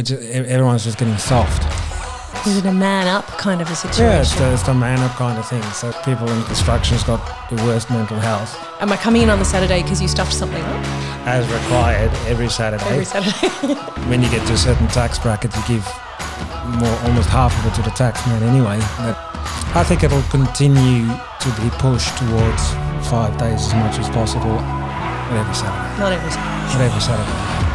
which everyone's just getting soft. Is it a man up kind of a situation? Yeah, it's the man up kind of thing. So people in construction's got the worst mental health. Am I coming in on the Saturday because you stuffed something up? As required, every Saturday. Every Saturday. When you get to a certain tax bracket, you give almost half of it to the taxman anyway. But I think it'll continue to be pushed towards 5 days as much as possible. Not every Saturday. Not every Saturday. Not every Saturday.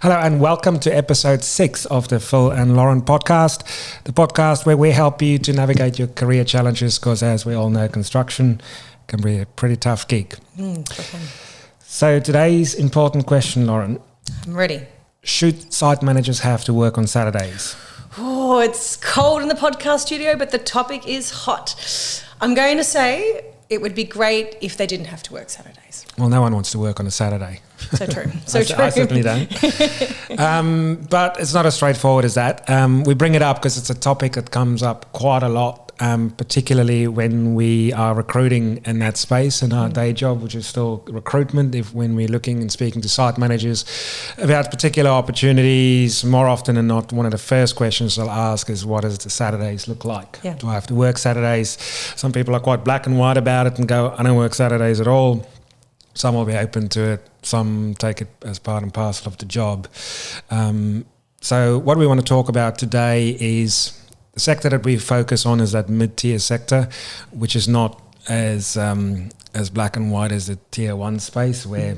Hello and welcome to episode 6 of the Phil and Lauren podcast, the podcast where we help you to navigate your career challenges because, as we all know, construction can be a pretty tough gig. Okay. So today's important question, Lauren. I'm ready. Should site managers have to work on Saturdays? Oh, it's cold in the podcast studio, but the topic is hot. I'm going to say it would be great if they didn't have to work Saturdays. Well, no one wants to work on a Saturday. So true. So true. I certainly don't. But it's not as straightforward as that. We bring it up because it's a topic that comes up quite a lot, particularly when we are recruiting in that space in our day job, which is still recruitment. When we're looking and speaking to site managers about particular opportunities, more often than not, one of the first questions they'll ask is, what does the Saturdays look like? Yeah. Do I have to work Saturdays? Some people are quite black and white about it and go, I don't work Saturdays at all. Some will be open to it. Some take it as part and parcel of the job. So what we want to talk about today is the sector that we focus on is that mid-tier sector, which is not as black and white as the tier 1 space, where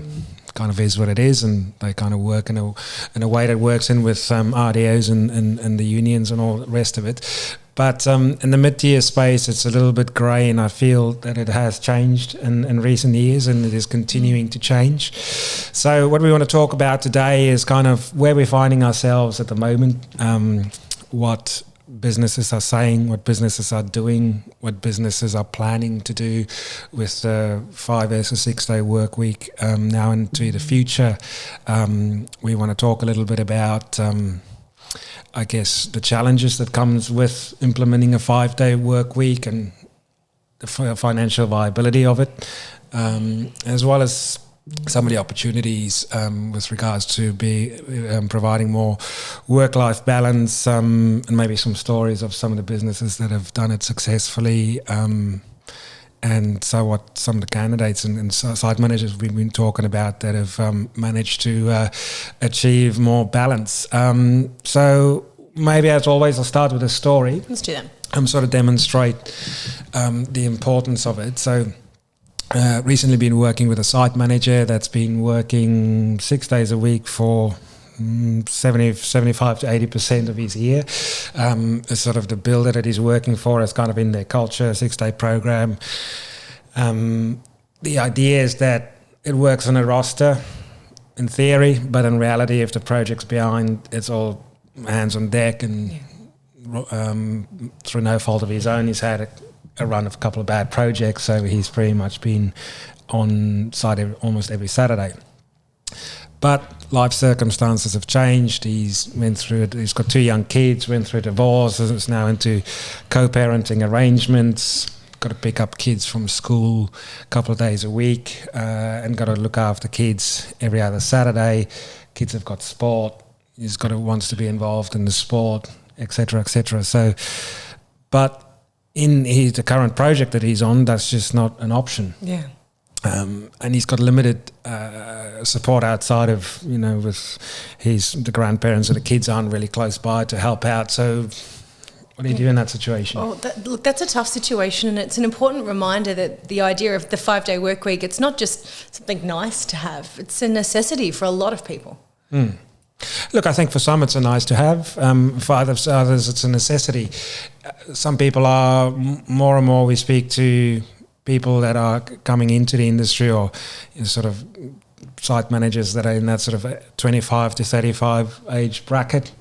kind of is what it is, and they kind of work in a way that works in with RDOs and the unions and all the rest of it. But in the mid-tier space, it's a little bit grey, and I feel that it has changed in recent years, and it is continuing to change. So what we want to talk about today is kind of where we're finding ourselves at the moment, what businesses are saying, what businesses are doing, what businesses are planning to do with the 5 versus 6 day work week now into the future. We want to talk a little bit about I guess the challenges that comes with implementing a 5 day work week and the financial viability of it, as well as some of the opportunities with regards to providing more work-life balance, and maybe some stories of some of the businesses that have done it successfully, and so what some of the candidates and site managers we've been talking about that have managed to achieve more balance. So maybe, as always, I'll start with a story. Let's do that. Sort of demonstrate the importance of it. So recently been working with a site manager that's been working 6 days a week for 75 to 80% of his year. Sort of the builder that he's working for is kind of in their culture, 6 day program. The idea is that it works on a roster in theory, but in reality, if the project's behind, it's all hands on deck, and through no fault of his own, he's had a run of a couple of bad projects, so he's pretty much been on site almost every Saturday. But life circumstances have changed. He's went through it. He's got 2 young kids, went through a divorce, is now into co-parenting arrangements, got to pick up kids from school a couple of days a week, and got to look after kids every other Saturday. Kids have got sport. He's wants to be involved in the sport, etc., etc. So, but in the current project that he's on, that's just not an option. Yeah. And he's got limited support outside of, with the grandparents, and the kids aren't really close by to help out. So what do you do in that situation? Oh, look, that's a tough situation, and it's an important reminder that the idea of the 5 day work week, it's not just something nice to have. It's a necessity for a lot of people. Look, I think for some it's a nice to have. For others it's a necessity. Some people are, more and more we speak to people that are coming into the industry, or sort of site managers that are in that sort of 25 to 35 age bracket.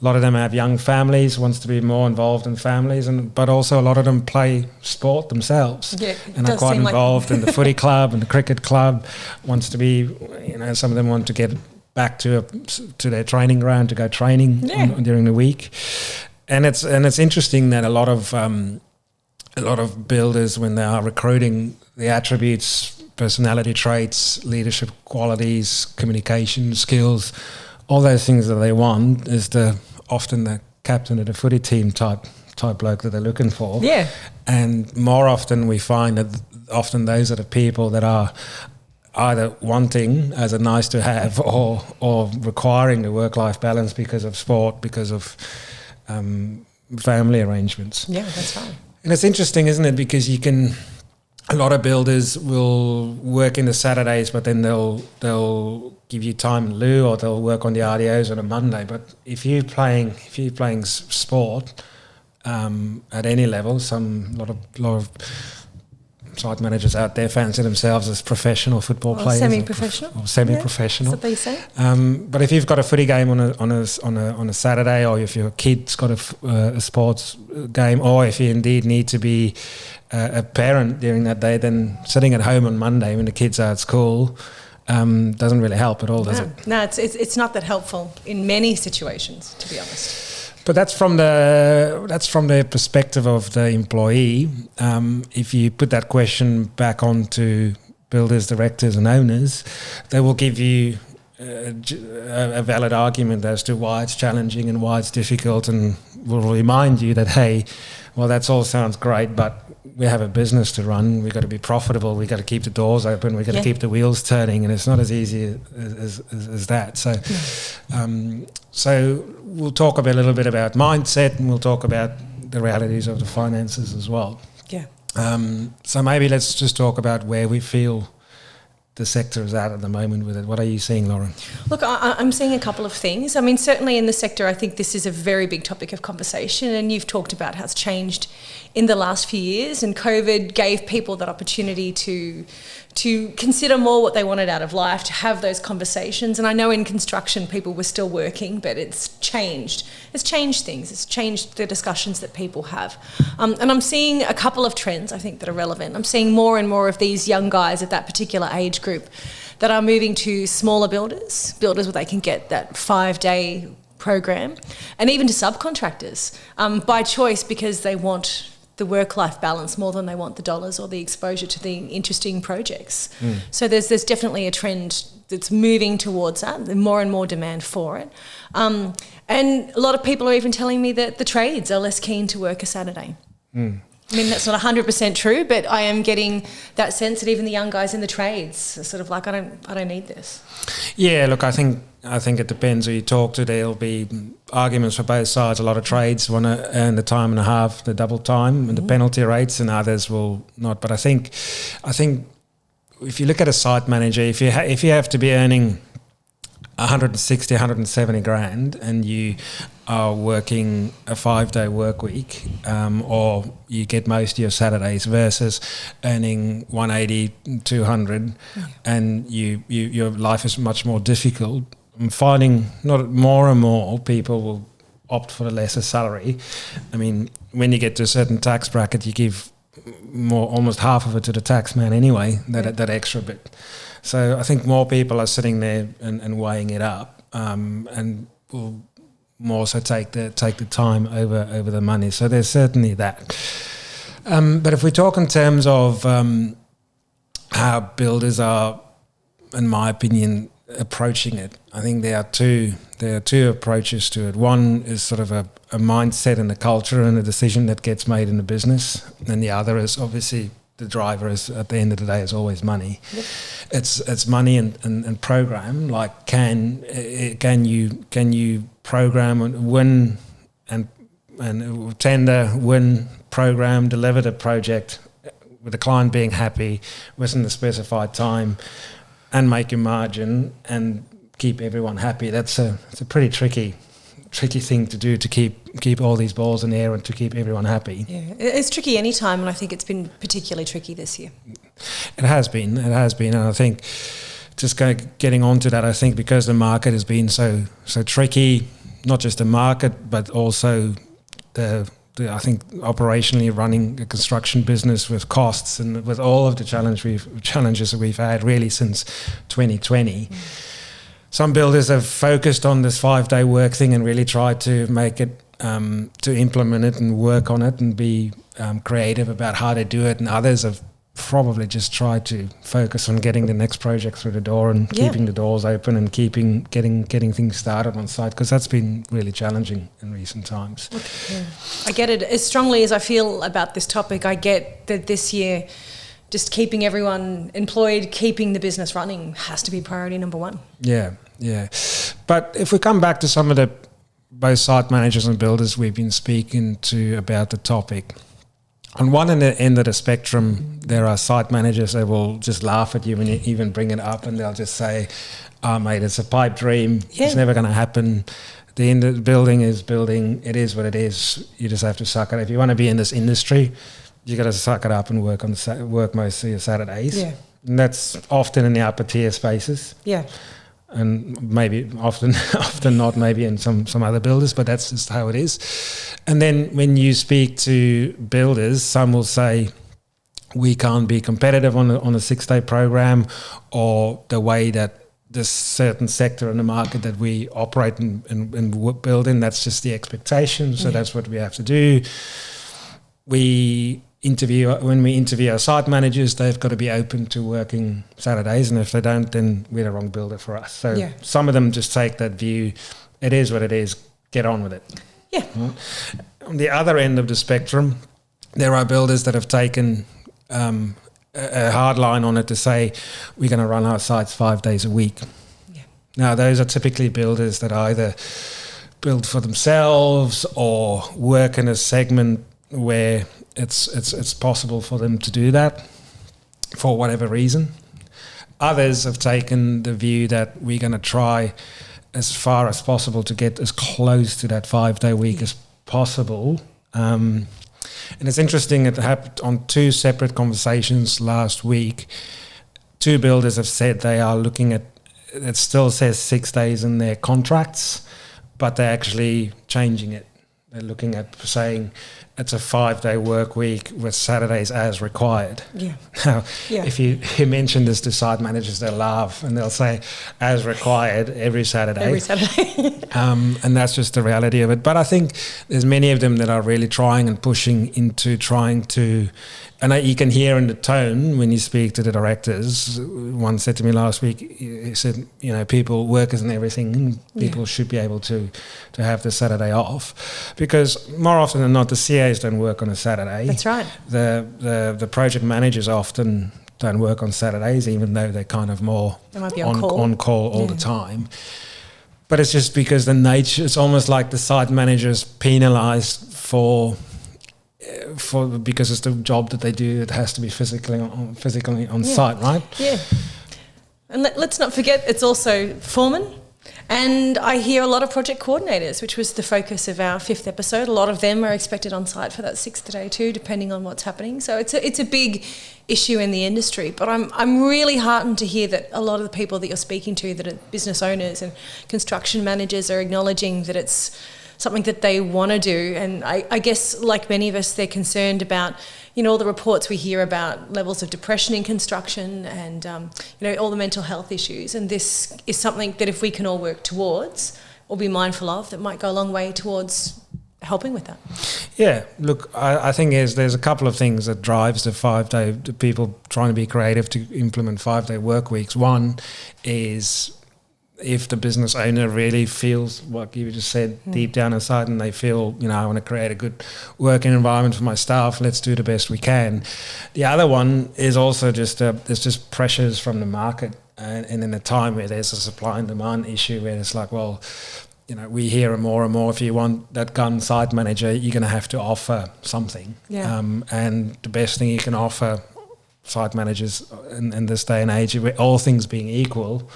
A lot of them have young families, wants to be more involved in families, but also a lot of them play sport themselves, and are quite involved in the footy club and the cricket club. Wants to be, some of them want to get back to their training ground to go training during the week, and it's interesting that a lot of builders, when they are recruiting, the attributes personality traits, leadership qualities, communication skills, all those things that they want is often the captain of the footy team type bloke that they're looking for. Yeah. And more often we find that often those are the people that are either wanting as a nice to have or requiring the work-life balance because of sport, because of family arrangements. Yeah, that's right. And it's interesting, isn't it? Because a lot of builders will work in the Saturdays, but then they'll give you time in lieu, or they'll work on the RDOs on a Monday. But if you're playing sport at any level, a lot of site managers out there fancy themselves as professional football players, semi-professional, or semi-professional. Yeah, that's what they say. But if you've got a footy game on a Saturday, or if your kid's got a sports game, or if you indeed need to be a parent during that day, then sitting at home on Monday when the kids are at school doesn't really help at all, does it? No, it's not that helpful in many situations, to be honest. But that's from the perspective of the employee. If you put that question back onto builders, directors, and owners, they will give you a valid argument as to why it's challenging and why it's difficult, and will remind you that, hey, well, that all sounds great, but we have a business to run. We've got to be profitable. We've got to keep the doors open. We've got to keep the wheels turning, and it's not as easy as that. So, so we'll talk a little bit about mindset, and we'll talk about the realities of the finances as well. Yeah. So maybe let's just talk about where we feel the sector is at the moment with it. What are you seeing, Lauren? Look, I'm seeing a couple of things. I mean, certainly in the sector, I think this is a very big topic of conversation, and you've talked about how it's changed in the last few years, and COVID gave people that opportunity to consider more what they wanted out of life, to have those conversations. And I know in construction people were still working, but it's changed. It's changed things. It's changed the discussions that people have. And I'm seeing a couple of trends, I think, that are relevant. I'm seeing more and more of these young guys at that particular age group that are moving to smaller builders where they can get that 5-day program, and even to subcontractors by choice, because they want the work-life balance more than they want the dollars or the exposure to the interesting projects. So there's definitely a trend that's moving towards that, more and more demand for it. And a lot of people are even telling me that the trades are less keen to work a Saturday. I mean, that's not 100% true, but I am getting that sense that even the young guys in the trades are sort of like, I don't need this. Yeah, look, I think it depends who you talk to. There'll be arguments for both sides. A lot of trades want to earn the time and a half, the double time, and the penalty rates, and others will not. But I think if you look at a site manager, if you have to be earning 160, 170 grand, and you are working a 5-day work week, or you get most of your Saturdays, versus earning 180, 200, and your life is much more difficult. I'm finding not more and more people will opt for a lesser salary. I mean, when you get to a certain tax bracket, you give almost half of it to the tax man anyway, that extra bit. So I think more people are sitting there and weighing it up, and will more so take the time over the money. So there's certainly that. But if we talk in terms of how builders are, in my opinion, approaching it, I think there are two approaches to it. One is sort of a mindset and a culture and a decision that gets made in the business, and the other is obviously the driver is, at the end of the day, is always money. Yep. It's money and program. Like can you program and win and tender, win, program, deliver the project with the client being happy within the specified time, and make your margin and keep everyone happy. It's a pretty tricky thing to do, to keep all these balls in the air and to keep everyone happy. Yeah, it's tricky any time, and I think it's been particularly tricky this year. It has been, and I think just getting onto that, I think because the market has been so tricky, not just the market, but also the I think operationally running a construction business with costs and with all of the challenges that we've had really since 2020. Some builders have focused on this 5-day work thing and really tried to make it, to implement it and work on it and be creative about how to do it. And others have probably just try to focus on getting the next project through the door and keeping the doors open and getting things started on site, because that's been really challenging in recent times. Yeah. I get it. As strongly as I feel about this topic, I get that this year just keeping everyone employed, keeping the business running has to be priority number one. Yeah. But if we come back to some of the both site managers and builders we've been speaking to about the topic, on one end of the spectrum, there are site managers that will just laugh at you when you even bring it up, and they'll just say, "Oh, mate, it's a pipe dream. It's never going to happen. The end of the building is building. It is what it is. You just have to suck it. If you want to be in this industry, you got to suck it up and work most of your Saturdays." Yeah. And that's often in the upper tier spaces. Yeah. And maybe often not, maybe in some other builders, but that's just how it is. And then when you speak to builders, some will say we can't be competitive on a 6-day program, or the way that this certain sector in the market that we operate and build in, that's just the expectation. So that's what we have to do. When we interview our site managers, they've got to be open to working Saturdays, and if they don't, then we're the wrong builder for us. So some of them just take that view, it is what it is, get on with it. Yeah. On the other end of the spectrum, there are builders that have taken a hard line on it to say we're going to run our sites 5 days a week. Yeah. Now, those are typically builders that either build for themselves or work in a segment where it's possible for them to do that for whatever reason. Others have taken the view that we're going to try as far as possible to get as close to that 5-day week as possible. And it's interesting, it happened on 2 separate conversations last week. 2 builders have said they are looking at, it still says 6 days in their contracts, but they're actually changing it. They're looking at saying it's a 5-day work week with Saturdays as required. Yeah. Now, if you mention this to site managers, they'll laugh and they'll say, as required every Saturday. Every Saturday. And that's just the reality of it. But I think there's many of them that are really trying and pushing into trying to, and you can hear in the tone when you speak to the directors. One said to me last week, he said, workers and everything, people should be able to have the Saturday off, because more often than not, the CAs don't work on a Saturday. That's right. The project managers often don't work on Saturdays, even though they're kind of more on call all the time. But it's just because the nature, it's almost like the site managers penalised because it's the job that they do. It has to be physically on site, right? Yeah. And let's not forget, it's also foreman. And I hear a lot of project coordinators, which was the focus of our 5th episode. A lot of them are expected on site for that 6th day too, depending on what's happening. So it's a big issue in the industry. But I'm really heartened to hear that a lot of the people that you're speaking to, that are business owners and construction managers, are acknowledging that it's something that they want to do. And I guess, like many of us, they're concerned about, all the reports we hear about levels of depression in construction and, all the mental health issues. And this is something that if we can all work towards or be mindful of, that might go a long way towards helping with that. Yeah, look, I think there's a couple of things that drives the 5-day, the people trying to be creative to implement 5-day work weeks. One is, if the business owner really feels, like you just said, deep down inside, and they feel, I want to create a good working environment for my staff, let's do the best we can. The other one is also just there's just pressures from the market, and in a time where there's a supply and demand issue, where it's like, well, we hear more and more, if you want that gun site manager, you're going to have to offer something. Yeah. And the best thing you can offer site managers in this day and age, where all things being equal,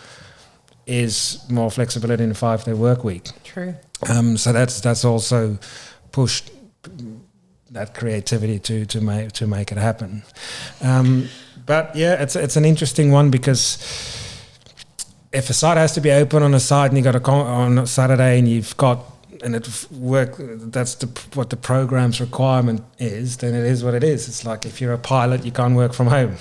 is more flexibility in a 5-day work week. True. So that's also pushed that creativity to make it happen. But yeah, it's an interesting one, because if a site has to be open on a site and you got on a Saturday and you've got, and that's what the program's requirement is, then it is what it is. It's like, if you're a pilot, you can't work from home.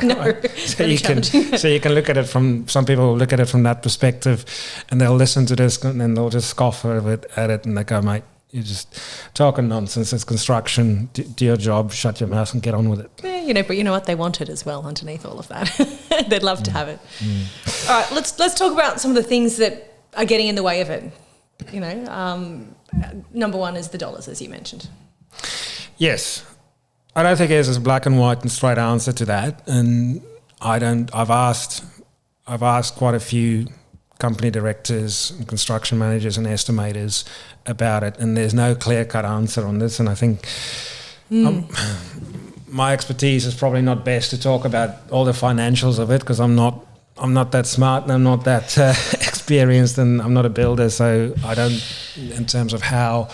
No. Right? So you can look at it from, some people will look at it from that perspective, and they'll listen to this and then they'll just scoff at it and they go, mate, You're just talking nonsense. It's construction. Do your job, shut your mouth and get on with it. Yeah, but you know what? They want it as well underneath all of that. They'd love to have it. All right, let's talk about some of the things that are getting in the way of it. Number one is the dollars, as you mentioned. Yes. I don't think there's a black and white and straight answer to that. And I've asked quite a few company directors and construction managers and estimators about it, and there's no clear-cut answer on this. And I think my expertise is probably not best to talk about all the financials of it, because I'm not that smart and I'm not that experienced, and I'm not a builder, so I don't, in terms of how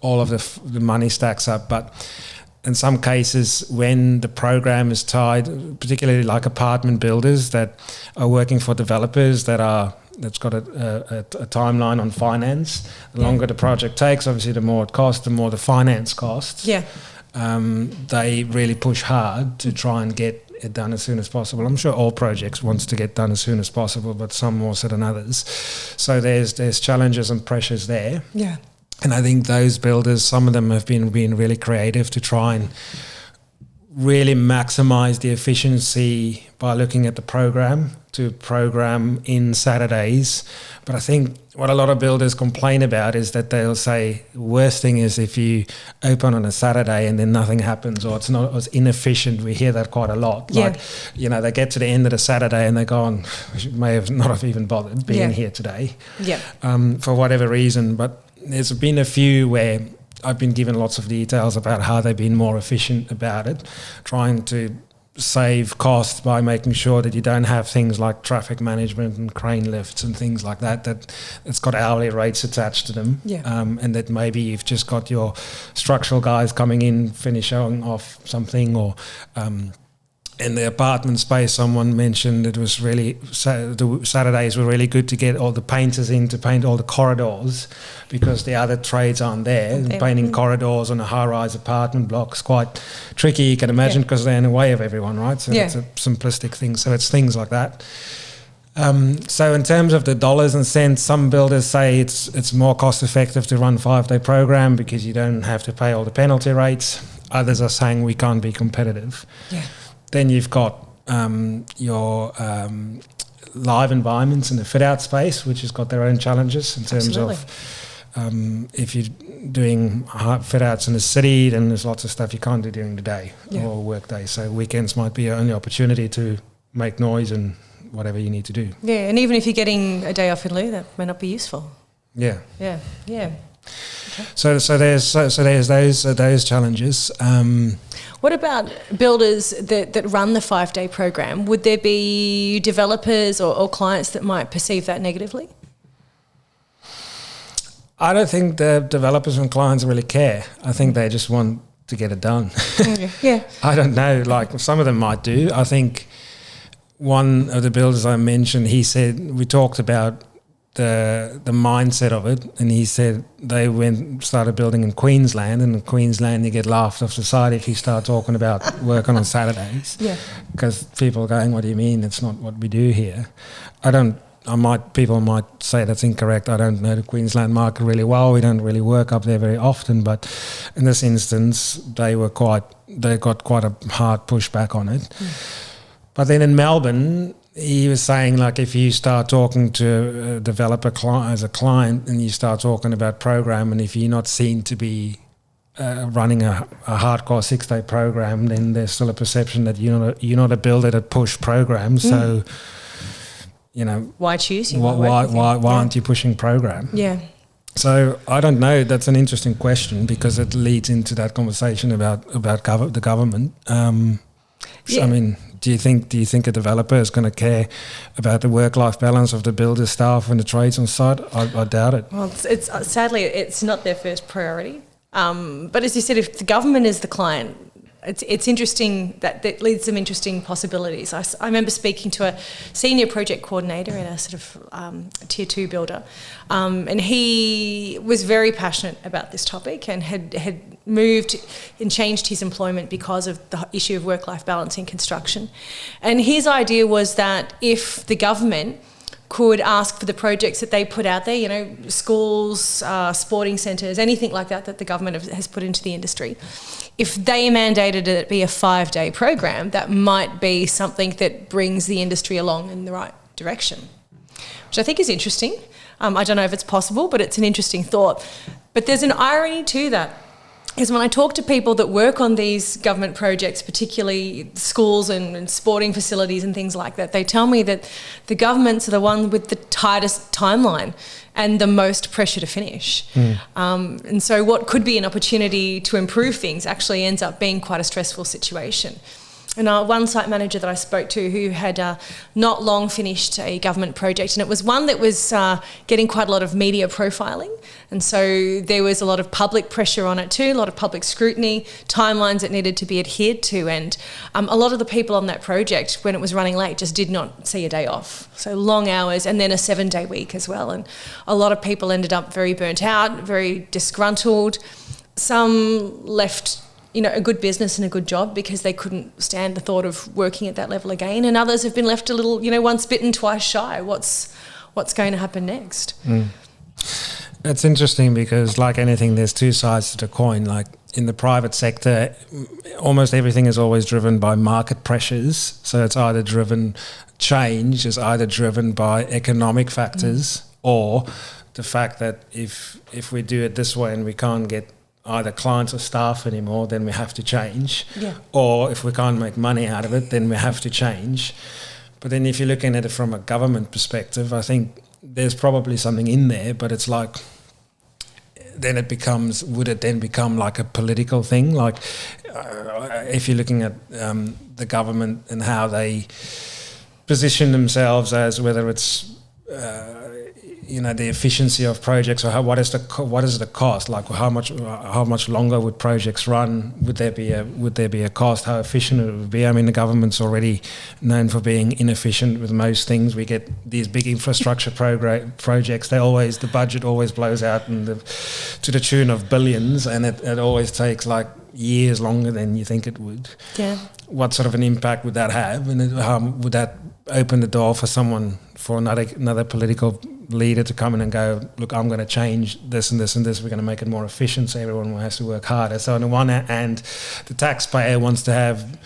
all of the money stacks up. But in some cases, when the program is tied, particularly like apartment builders that are working for developers that's got a timeline on finance, the longer the project takes, obviously the more it costs, the more the finance costs. Yeah. They really push hard to try and get it done as soon as possible. I'm sure all projects wants to get done as soon as possible, but some more so than others. So there's challenges and pressures there. Yeah. And I think those builders, some of them have been really creative to try and really maximize the efficiency by looking at the program, to program in Saturdays. But I think what a lot of builders complain about is that they'll say the worst thing is if you open on a Saturday and then nothing happens, or it's not as inefficient. We hear that quite a lot. Yeah. Like, they get to the end of the Saturday and they go on, we may have not have even bothered being here today. Yeah. For whatever reason. But there's been a few where I've been given lots of details about how they've been more efficient about it, trying to save costs by making sure that you don't have things like traffic management and crane lifts and things like that it's got hourly rates attached to them. Yeah. And that maybe you've just got your structural guys coming in, finishing off something, or in the apartment space, someone mentioned it was really, the Saturdays were really good to get all the painters in to paint all the corridors, because the other trades aren't there. And painting corridors on a high-rise apartment block is quite tricky, you can imagine, because they're in the way of everyone, right? So it's a simplistic thing. So it's things like that. So in terms of the dollars and cents, some builders say it's more cost-effective to run 5-day program because you don't have to pay all the penalty rates. Others are saying we can't be competitive. Yeah. Then you've got your live environments in the fit-out space, which has got their own challenges in terms of if you're doing fit-outs in the city, then there's lots of stuff you can't do during the day or work day. So weekends might be your only opportunity to make noise and whatever you need to do. Yeah, and even if you're getting a day off in lieu, that may not be useful. Yeah. Yeah, yeah. Okay. So there's those challenges. What about builders that run the 5-day program? Would there be developers or clients that might perceive that negatively? I don't think the developers and clients really care. I think they just want to get it done. Yeah. I don't know. Like, some of them might do. I think one of the builders I mentioned, he said, we talked about the mindset of it, and he said they started building in Queensland, and in Queensland you get laughed off the side if you start talking about working on Saturdays. Yeah. Because people are going, what do you mean? It's not what we do here. People might say that's incorrect. I don't know the Queensland market really well. We don't really work up there very often, but in this instance they got quite a hard pushback on it. But then in Melbourne, he was saying, like, if you start talking to a developer as a client and you start talking about program, and if you're not seen to be running a hardcore 6-day program, then there's still a perception that you're not a builder that push programs. So, why choose you? Why aren't you pushing program? Yeah. So I don't know. That's an interesting question, because it leads into that conversation about the government. I mean, do you think a developer is going to care about the work-life balance of the builder staff and the trades on site? I doubt it. Well, it's sadly it's not their first priority. But as you said, if the government is the client, it's interesting that leads some interesting possibilities. I remember speaking to a senior project coordinator in a sort of tier 2 builder, and he was very passionate about this topic and had moved and changed his employment because of the issue of work-life balance in construction. And his idea was that if the government could ask for the projects that they put out there, you know, schools, sporting centres, anything like that that the government has put into the industry. If they mandated it be a 5-day program, that might be something that brings the industry along in the right direction, which I think is interesting. I don't know if it's possible, but it's an interesting thought. But there's an irony to that. Because when I talk to people that work on these government projects, particularly schools and sporting facilities and things like that, they tell me that the governments are the ones with the tightest timeline and the most pressure to finish. And so what could be an opportunity to improve things actually ends up being quite a stressful situation. And one site manager that I spoke to who had not long finished a government project, and it was one that was getting quite a lot of media profiling, and so there was a lot of public pressure on it too, a lot of public scrutiny, timelines that needed to be adhered to, and a lot of the people on that project, when it was running late, just did not see a day off. So long hours, and then a 7-day week as well, and a lot of people ended up very burnt out, very disgruntled. Some left, you know, a good business and a good job because they couldn't stand the thought of working at that level again, and others have been left a little, you know, once bitten, twice shy. What's going to happen next? It's interesting because, like anything, there's two sides to the coin. Like in the private sector, almost everything is always driven by market pressures. So it's either change is either driven by economic factors or the fact that if we do it this way and we can't get either clients or staff anymore, then we have to change. Yeah. Or if we can't make money out of it, then we have to change. But then if you're looking at it from a government perspective, I think there's probably something in there, but it's like, then would it then become like a political thing? Like if you're looking at the government and how they position themselves as whether it's the efficiency of projects, or what is the cost? Like how much longer would projects run? Would there be a cost? How efficient it would be? I mean, the government's already known for being inefficient with most things. We get these big infrastructure projects. The budget always blows out to the tune of billions, and it always takes like years longer than you think it would. Yeah. What sort of an impact would that have? And how would that open the door for another political leader to come in and go, look, I'm going to change this and this and this. We're going to make it more efficient, so everyone has to work harder. So on the one hand, the taxpayer wants to have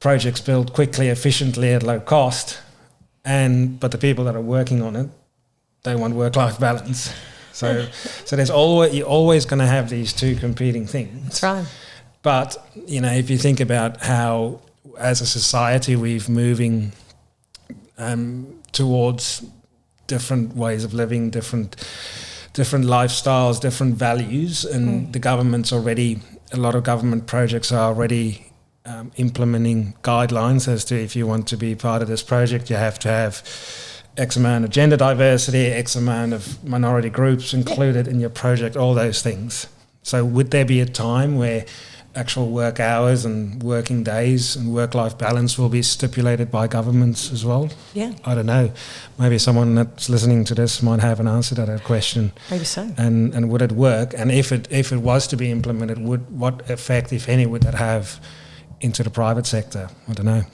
projects built quickly, efficiently, at low cost, but the people that are working on it, they want work-life balance. So you're always going to have these two competing things. That's right. But if you think about how, as a society, we've moving towards different ways of living, different lifestyles, different values, and a lot of government projects are already implementing guidelines as to, if you want to be part of this project, you have to have X amount of gender diversity, X amount of minority groups included in your project, all those things. So would there be a time where actual work hours and working days and work-life balance will be stipulated by governments as well? Yeah. I don't know. Maybe someone that's listening to this might have an answer to that question. Maybe so. And would it work? And if it was to be implemented, what effect, if any, would that have into the private sector? I don't know.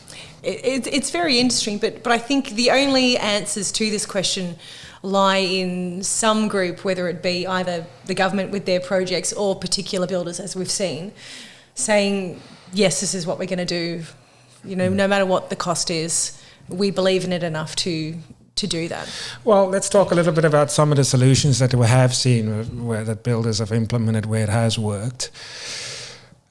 It's very interesting, but I think the only answers to this question lie in some group, whether it be either the government with their projects or particular builders, as we've seen, saying, yes, this is what we're going to do, no matter what the cost is, we believe in it enough to do that. Well, let's talk a little bit about some of the solutions that we have seen where that builders have implemented, where it has worked.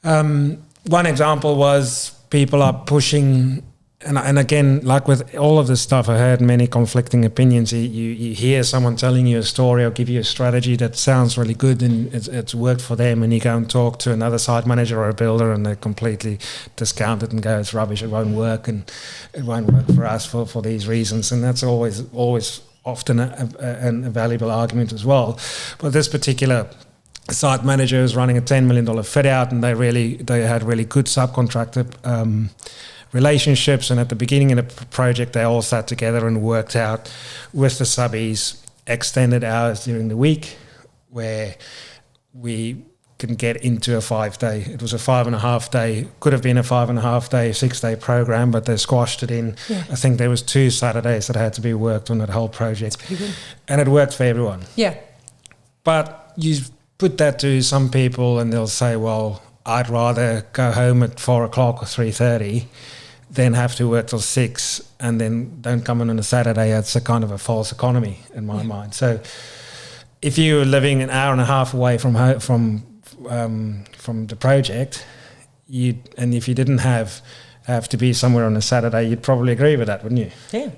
One example was people are pushing, and again, like with all of this stuff, I heard many conflicting opinions. You hear someone telling you a story or give you a strategy that sounds really good and it's worked for them, and you go and talk to another site manager or a builder and they completely discount it and go, it's rubbish, it won't work, and it won't work for us for these reasons. And that's always often a valuable argument as well. But this particular site manager is running a $10 million fit out, and they had really good subcontractor relationships, and at the beginning of the project they all sat together and worked out with the subbies extended hours during the week, where we can get into a 5 day. It was a 5.5 day, could have been a 5.5 day, 6 day program, but they squashed it in. Yeah. I think there was 2 Saturdays that had to be worked on that whole project. That's pretty good. And it worked for everyone. Yeah. But you put that to some people and they'll say, well, I'd rather go home at 4 o'clock or 3:30 than have to work till 6 and then don't come in on a Saturday. It's a kind of a false economy in my mind. So if you were living an hour and a half away from the project, and if you didn't have to be somewhere on a Saturday, you'd probably agree with that, wouldn't you? Yeah.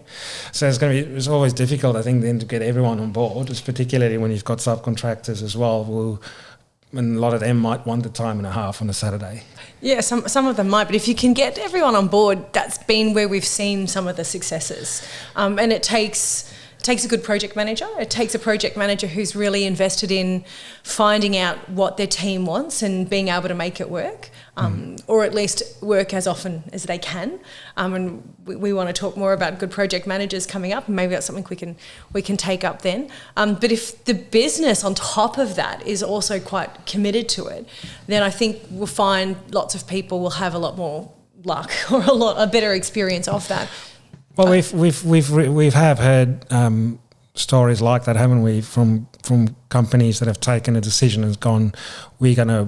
So it's always difficult, I think, then to get everyone on board, particularly when you've got subcontractors as well, and a lot of them might want the time and a half on a Saturday. Yeah, some of them might, but if you can get everyone on board, that's been where we've seen some of the successes. And it takes a good project manager. It takes a project manager who's really invested in finding out what their team wants and being able to make it work, or at least work as often as they can. And we want to talk more about good project managers coming up, and maybe that's something we can take up then. But if the business on top of that is also quite committed to it, then I think we'll find lots of people will have a lot more luck or a better experience of that. Well, we've heard stories like that, haven't we? From companies that have taken a decision and gone, we're gonna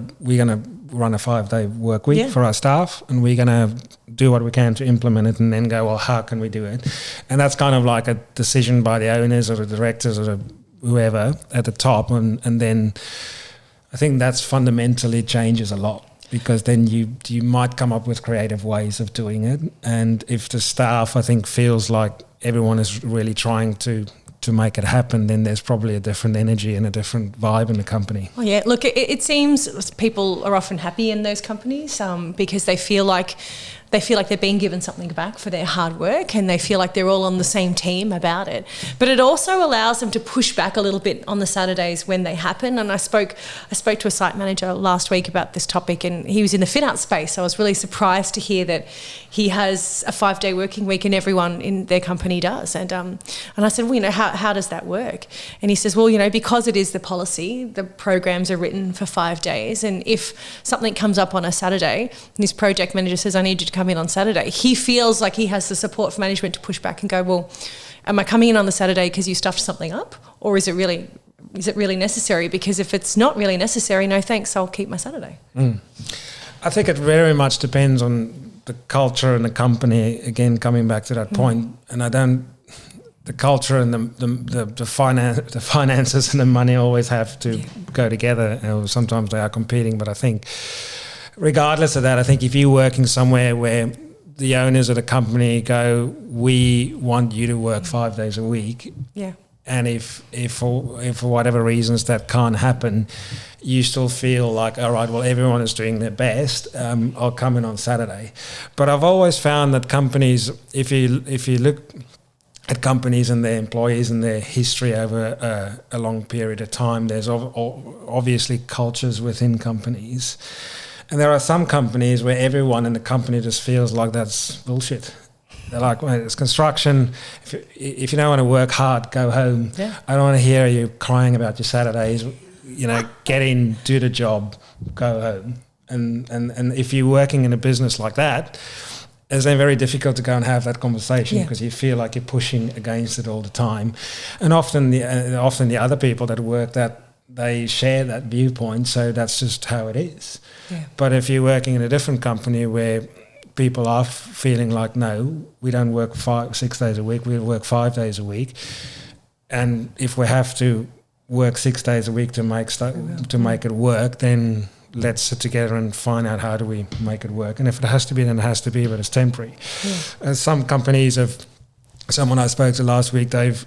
run a 5-day work week for our staff, and we're gonna do what we can to implement it, and then go, well, how can we do it? And that's kind of like a decision by the owners or the directors or whoever at the top, and then I think that's fundamentally changes a lot. Because then you might come up with creative ways of doing it. And if the staff, I think, feels like everyone is really trying to make it happen, then there's probably a different energy and a different vibe in the company. Oh yeah, look, it seems people are often happy in those companies because they feel like they're being given something back for their hard work, and they feel like they're all on the same team about it. But it also allows them to push back a little bit on the Saturdays when they happen. And I spoke to a site manager last week about this topic, and he was in the fit out space. I was really surprised to hear that he has a 5-day working week and everyone in their company does. And I said, well, how does that work? And he says, well, because it is the policy, the programs are written for 5 days. And if something comes up on a Saturday and his project manager says, I need you to come in on Saturday, he feels like he has the support from management to push back and go, well, am I coming in on the Saturday because you stuffed something up, or is it really necessary? Because if it's not really necessary, no thanks, I'll keep my Saturday. I think it very much depends on the culture and the company, again coming back to that point. And the culture and the finances and the money always have to go together. Sometimes they are competing, but I think regardless of that, I think if you're working somewhere where the owners of the company go, we want you to work 5 days a week. Yeah. And if for whatever reasons that can't happen, you still feel like, all right, well, everyone is doing their best. I'll come in on Saturday. But I've always found that companies, if you look at companies and their employees and their history over a long period of time, there's obviously cultures within companies. And there are some companies where everyone in the company just feels like that's bullshit. They're like, well, it's construction. If you don't want to work hard, go home. Yeah. I don't want to hear you crying about your Saturdays. Get in, do the job, go home. And if you're working in a business like that, it's then very difficult to go and have that conversation because you feel like you're pushing against it all the time. And often the other people that work that, they share that viewpoint, so that's just how it is. Yeah. But if you're working in a different company where people are feeling like, no, we don't work 6 days a week, we work 5 days a week, and if we have to work 6 days a week to make it work, then let's sit together and find out how do we make it work. And if it has to be, then it has to be, but it's temporary. Yeah. Some companies someone I spoke to last week, they've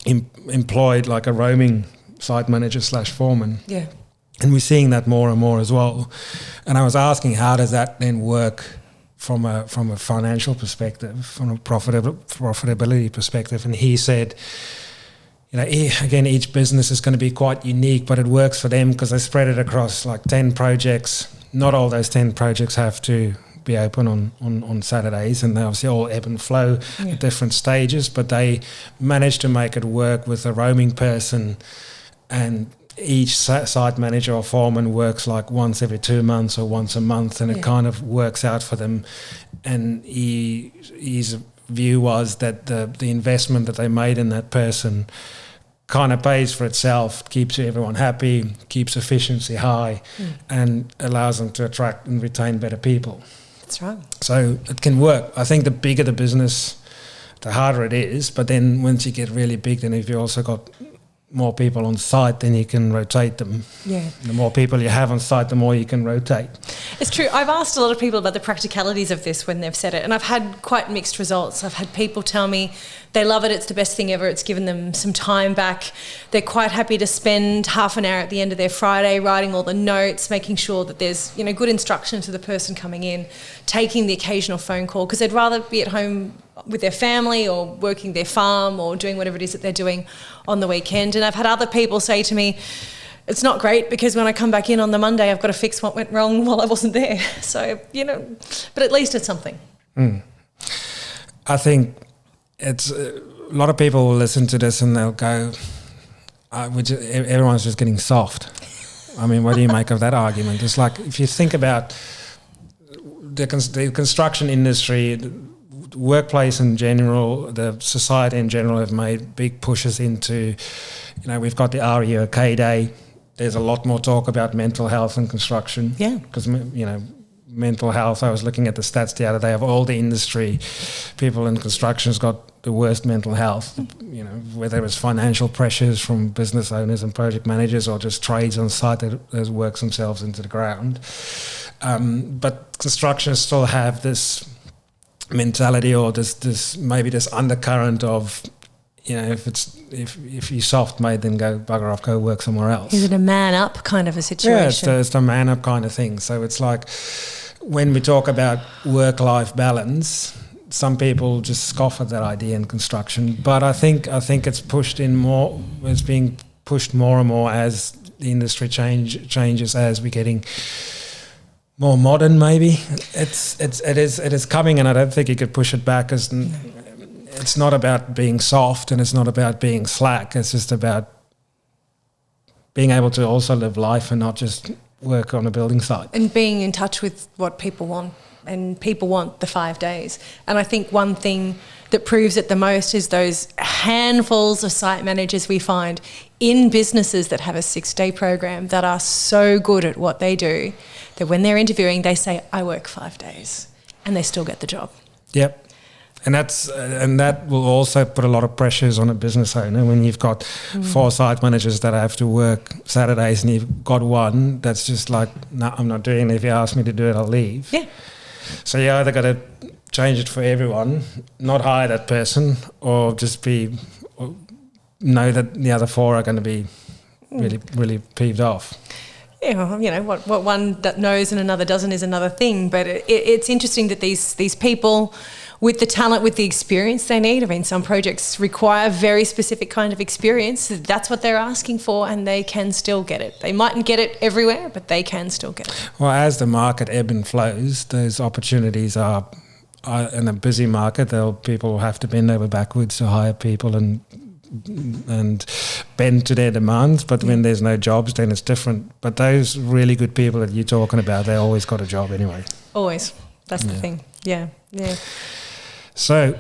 employed like a roaming site manager / foreman. Yeah. And we're seeing that more and more as well. And I was asking, how does that then work from a financial perspective, from a profitability perspective? And he said, again, each business is going to be quite unique, but it works for them because they spread it across like 10 projects. Not all those 10 projects have to be open on Saturdays, and they obviously all ebb and flow at different stages, but they managed to make it work with a roaming person. And each site manager or foreman works like once every 2 months or once a month, and it kind of works out for them. And his view was that the investment that they made in that person kind of pays for itself, keeps everyone happy, keeps efficiency high, and allows them to attract and retain better people. That's right. So it can work. I think the bigger the business, the harder it is. But then once you get really big, then if you also got more people on site, then you can rotate them. Yeah. The more people you have on site, the more you can rotate. It's true. I've asked a lot of people about the practicalities of this when they've said it, and I've had quite mixed results. I've had people tell me they love it, it's the best thing ever, it's given them some time back. They're quite happy to spend half an hour at the end of their Friday writing all the notes, making sure that there's, you know, good instruction to the person coming in, taking the occasional phone call, because they'd rather be at home with their family or working their farm or doing whatever it is that they're doing on the weekend. And I've had other people say to me, it's not great because when I come back in on the Monday, I've got to fix what went wrong while I wasn't there. So, you know, but at least it's something. I think it's a lot of people will listen to this and they'll go, everyone's just getting soft. I mean, what do you make of that argument? It's like, if you think about the construction industry, the workplace in general, the society in general have made big pushes into, you know, we've got the REOK Day. There's a lot more talk about mental health in construction. Yeah. Because, you know, mental health, I was looking at the stats the other day of all the industry, people in construction has got the worst mental health, you know, whether it was financial pressures from business owners and project managers or just trades on site that works themselves into the ground. But construction still have this mentality or this maybe this undercurrent of, you know, if you're soft, mate, then go bugger off, go work somewhere else. Is it a man up kind of a situation? Yeah, it's the man up kind of thing. So it's like when we talk about work-life balance, some people just scoff at that idea in construction. But I think it's pushed in more. It's being pushed more and more as the industry changes, as we're getting more modern. Maybe it is coming, and I don't think you could push it back. As it's not about being soft and it's not about being slack. It's just about being able to also live life and not just work on a building site. And being in touch with what people want. And people want the 5 days. And I think one thing that proves it the most is those handfuls of site managers we find in businesses that have a 6-day program that are so good at what they do that when they're interviewing, they say, I work 5 days, and they still get the job. Yep. And that will also put a lot of pressures on a business owner when you've got 4 site managers that have to work Saturdays and you've got one that's just like, no, I'm not doing it. If you ask me to do it, I'll leave. Yeah. So you either got to change it for everyone, not hire that person, or just know that the other 4 are going to be really, really peeved off. Yeah, well, you know, what one that knows and another doesn't is another thing. But it's interesting that these people with the talent, with the experience they need. I mean, some projects require very specific kind of experience. That's what they're asking for, and they can still get it. They mightn't get it everywhere, but they can still get it. Well, as the market ebb and flows, those opportunities are in a busy market. People will have to bend over backwards to hire people and bend to their demands. But when there's no jobs, then it's different. But those really good people that you're talking about, they always got a job anyway. Always. That's the thing. Yeah. So,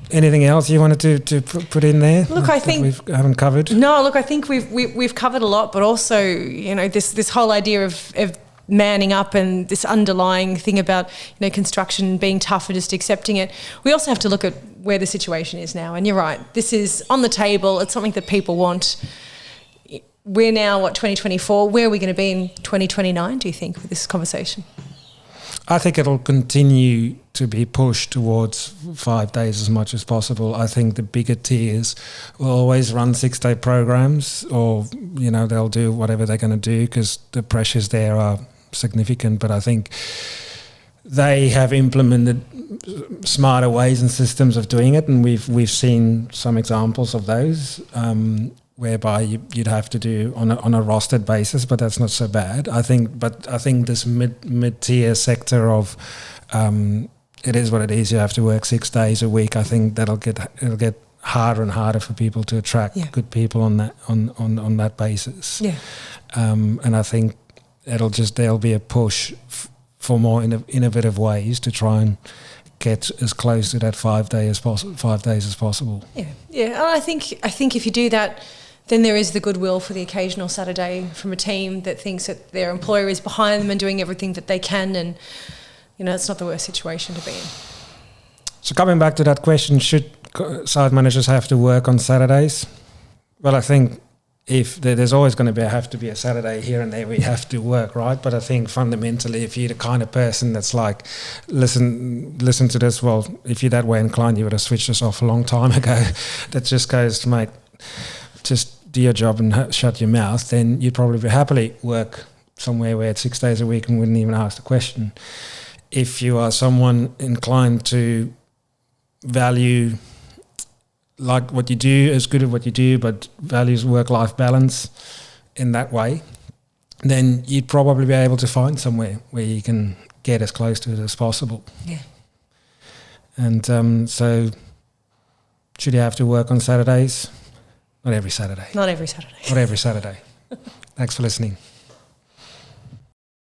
anything else you wanted to put in there? Look, I think we haven't covered. No, look, I think we've covered a lot, but also, you know, this whole idea of manning up and this underlying thing about, you know, construction being tough and just accepting it. We also have to look at where the situation is now. And you're right, this is on the table. It's something that people want. We're now 2024. Where are we going to be in 2029? Do you think with this conversation? I think it'll continue to be pushed towards 5 days as much as possible. I think the bigger tiers will always run 6-day programs, or, you know, they'll do whatever they're going to do because the pressures there are significant. But I think they have implemented smarter ways and systems of doing it, and we've seen some examples of those. Whereby you'd have to do on a rostered basis, but that's not so bad. I think this mid-tier sector of it is what it is. You have to work 6 days a week. I think it'll get harder and harder for people to attract good people on that basis. Yeah. And I think there'll be a push for more innovative ways to try and get as close to that 5 days as possible. Yeah. I think if you do that, then there is the goodwill for the occasional Saturday from a team that thinks that their employer is behind them and doing everything that they can, and it's not the worst situation to be in. So coming back to that question, should site managers have to work on Saturdays? Well, I think if there's always going to have to be a Saturday here and there we have to work, right? But I think fundamentally, if you're the kind of person that's like, listen to this, well, if you're that way inclined, you would have switched this off a long time ago. That just goes to, mate, just do your job and shut your mouth. Then you'd probably happily work somewhere where it's 6 days a week and wouldn't even ask the question. If you are someone inclined to value, like what you do, is good at what you do, but values work-life balance in that way, then you'd probably be able to find somewhere where you can get as close to it as possible. Yeah. And so should you have to work on Saturdays? Not every Saturday. Not every Saturday. Not every Saturday. Thanks for listening.